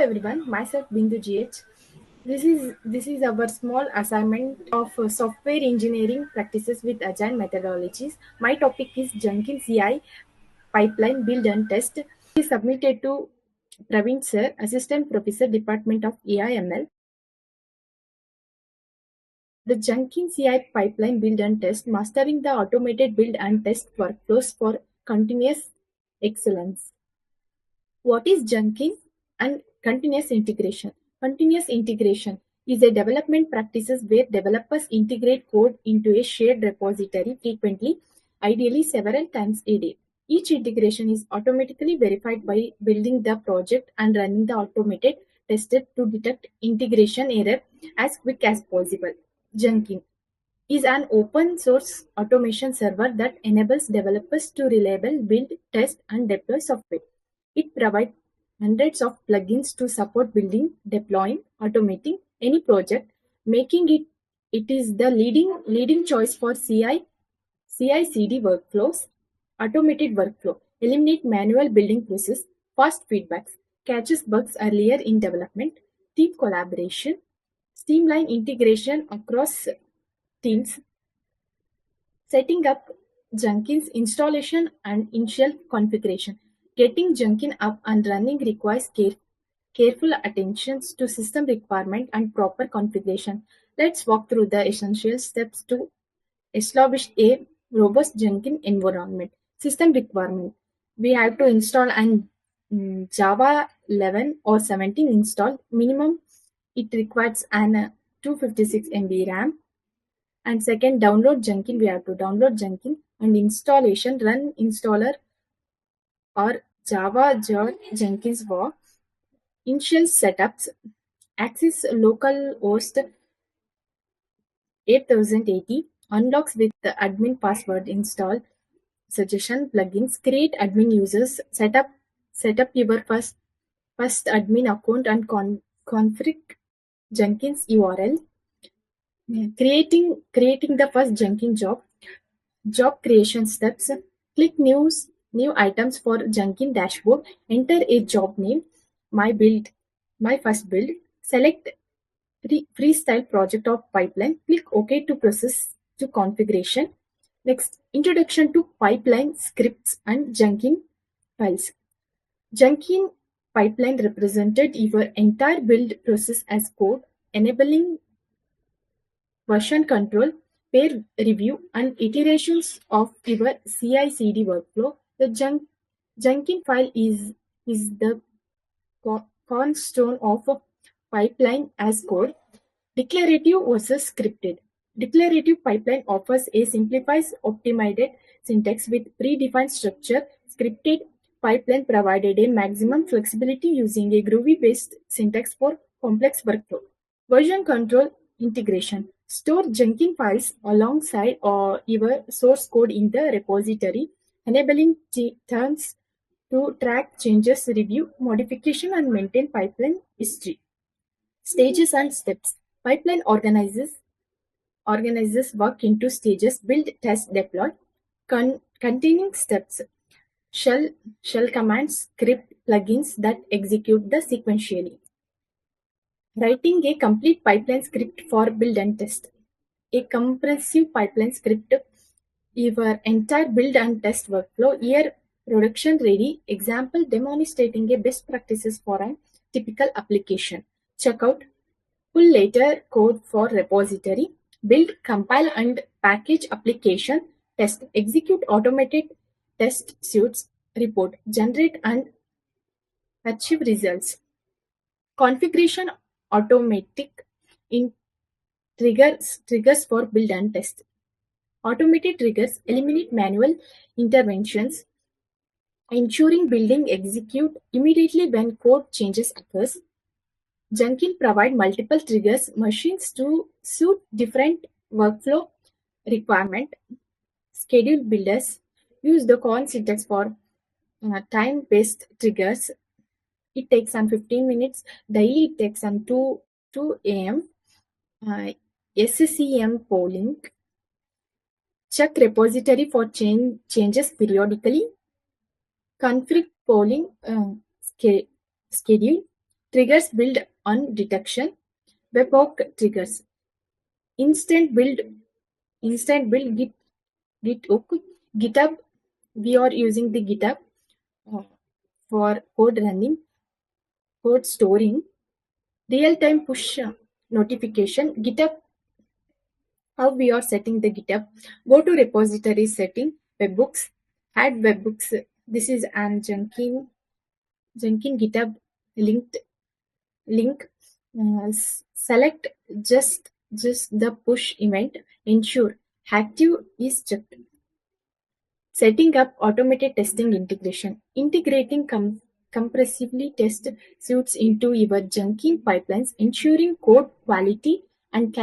everyone, myself Bindu GH. This is our small assignment of software engineering practices with agile methodologies. My topic is Jenkins CI pipeline build and test. It is submitted to Praveen sir, Assistant Professor, Department of AIML. The Jenkins CI pipeline build and test, mastering the automated build and test workflows for continuous excellence. What is Jenkins and continuous integration? Continuous integration is a development practices where developers integrate code into a shared repository frequently, ideally several times a day. Each integration is automatically verified by building the project and running the automated tester to detect integration error as quick as possible. Jenkins is an open source automation server that enables developers to reliably build, test, and deploy software. It provides hundreds of plugins to support building, deploying, automating any project, making it is the leading choice for CI/CD workflows, automated workflow, eliminate manual building process, fast feedbacks, catches bugs earlier in development, team collaboration, streamline integration across teams, setting up Jenkins installation and initial configuration. Getting Jenkins up and running requires careful attention to system requirement and proper configuration. Let's walk through the essential steps to establish a robust Jenkins environment. System requirement. We have to install an Java 11 or 17 install. Minimum it requires an 256 MB RAM. And second, download Jenkins. We have to download Jenkins and installation. Run installer or Java Jenkins for initial setups. Access local host 8080. Unlocks with the admin password. Install suggestion plugins. Create admin users. Set up your first admin account and config Jenkins URL. Creating the first Jenkins job. Job creation steps. Click new items for Jenkins dashboard. Enter a job name. My first build. Select freestyle project or pipeline. Click OK to process to configuration. Next, introduction to pipeline scripts and Jenkins files. Jenkins pipeline represented your entire build process as code, enabling version control, peer review, and iterations of your CI/CD workflow. The Jenkins file is the cornerstone of a pipeline as code. Declarative versus scripted. Declarative pipeline offers a simplified, optimized syntax with predefined structure. Scripted pipeline provided a maximum flexibility using a Groovy-based syntax for complex workflow. Version control integration. Store Jenkins files alongside your source code in the repository, enabling teams to track changes, review, modification, and maintain pipeline history. Stages and steps. Pipeline organizes work into stages: build, test, deploy. Containing steps. Shell commands, script plugins that execute the sequentially. Writing a complete pipeline script for build and test. A comprehensive pipeline script, your entire build and test workflow, here production ready example demonstrating a best practices for a typical application. Checkout, pull later code for repository, build, compile and package application, test, execute automated test suites, report, generate and achieve results. Configuration automatic in triggers for build and test. Automated triggers eliminate manual interventions, ensuring building execute immediately when code changes occurs. Jenkins provide multiple triggers machines to suit different workflow requirement. Schedule builders use the corn syntax for time-based triggers. It takes on 15 minutes. Daily it takes on 2 a.m. SCM polling. Check repository for changes periodically. Config polling schedule. Triggers build on detection. Webhook triggers. Instant build. Instant build GitHub. GitHub. We are using the GitHub uh, for code running, code storing, real-time push notification. GitHub. How we are setting the GitHub? Go to repository setting, webhooks, add webhooks. This is an Jenkins GitHub linked link. Select just the push event. Ensure active is checked. Setting up automated testing integration. Integrating compressively test suites into your Jenkins pipelines, ensuring code quality and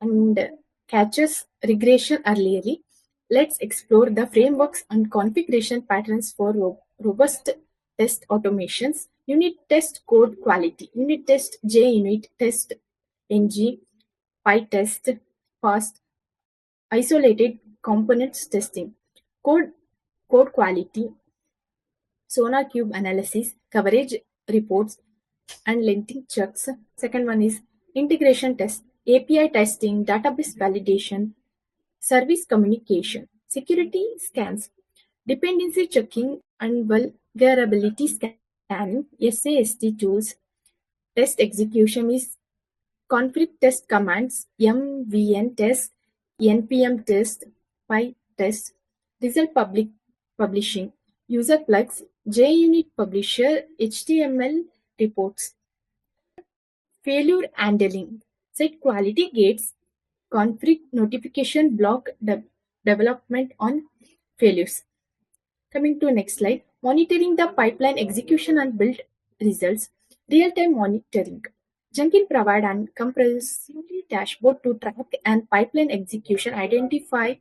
and catches regression early. Let's explore the frameworks and configuration patterns for robust test automations. Unit test code quality. Unit test JUnit test ng PyTest fast isolated components testing. Code code quality. SonarQube analysis, coverage reports, and linting checks. Second one is integration test, API testing, database validation, service communication, security scans, dependency checking, and vulnerability scanning. SAST tools. Test execution is config test commands, MVN test, NPM test, PyTest, result publishing, user plugs, JUnit publisher, HTML reports, failure handling, set quality gates, config notification block development on failures. Coming to next slide, monitoring the pipeline execution and build results, real-time monitoring. Jenkins provide an comprehensively dashboard to track and pipeline execution, identify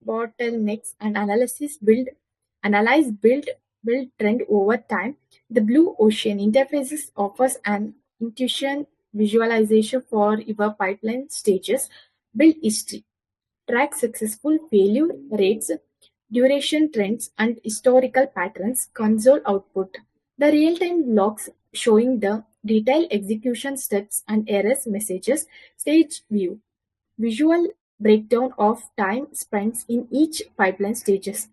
bottlenecks, and analyze build trend over time. The Blue Ocean interfaces offers an intuition visualization for your pipeline stages, build history, track successful failure rates, duration trends, and historical patterns. Console output. The real-time logs showing the detailed execution steps and errors messages. Stage view. Visual breakdown of time spent in each pipeline stages.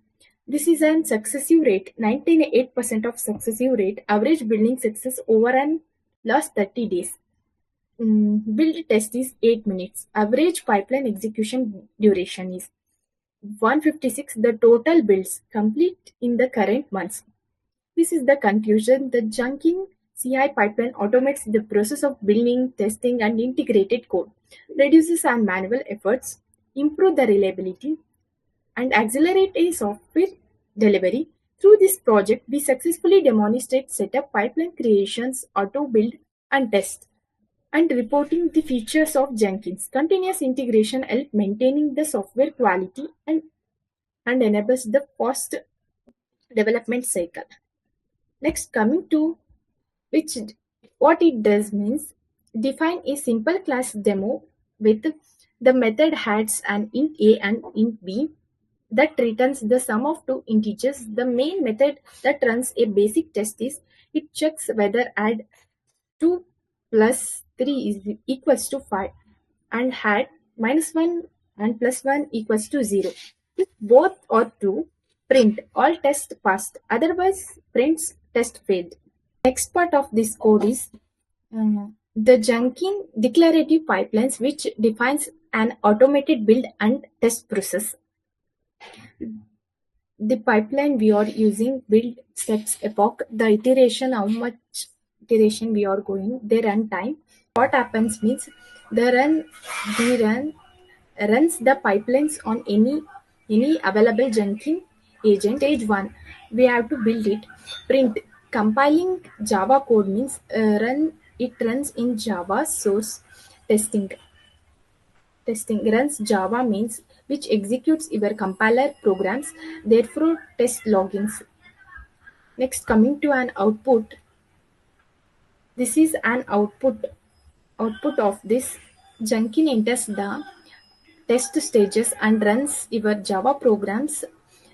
This is an successive rate, 98% of successive rate, average building success over an last 30 days. Build test is 8 minutes. Average pipeline execution duration is 156. The total builds complete in the current months. This is the conclusion. The Jenkins CI pipeline automates the process of building, testing, and integrated code, reduces our manual efforts, improve the reliability, and accelerate a software delivery. Through this project, we successfully demonstrate setup, pipeline creations, auto build, and test, and reporting the features of Jenkins. Continuous integration helps maintaining the software quality and enables the fast development cycle. Next, coming to which what it does means define a simple class demo with the method has an int a and int b that returns the sum of two integers. The main method that runs a basic test is it checks whether add 2 plus 3 is equals to 5 and add minus 1 and plus 1 equals to 0. If both are true, print all test passed, otherwise prints test failed. Next part of this code is the Jenkins declarative pipelines, which defines an automated build and test process. The pipeline we are using build steps epoch, the iteration, how much iteration we are going, the run time. What happens means the run runs the pipelines on any available Jenkins agent. Stage 1, we have to build it. Print. Compiling Java code means it runs in Java source. Testing. Testing runs Java means which executes your compiler programs, therefore test logins. Next, coming to an output. This is an output of this. Jenkins enters the test stages and runs your Java programs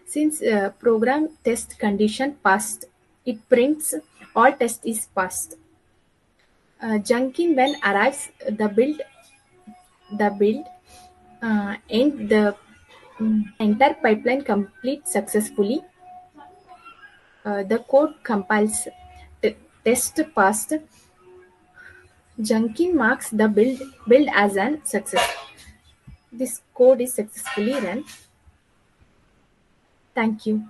since program test condition passed. It prints all test is passed. Junkin when arrives the build and the entire pipeline complete successfully. The code compiles test passed. Junkin marks the build as an success. This code is successfully run. Thank you.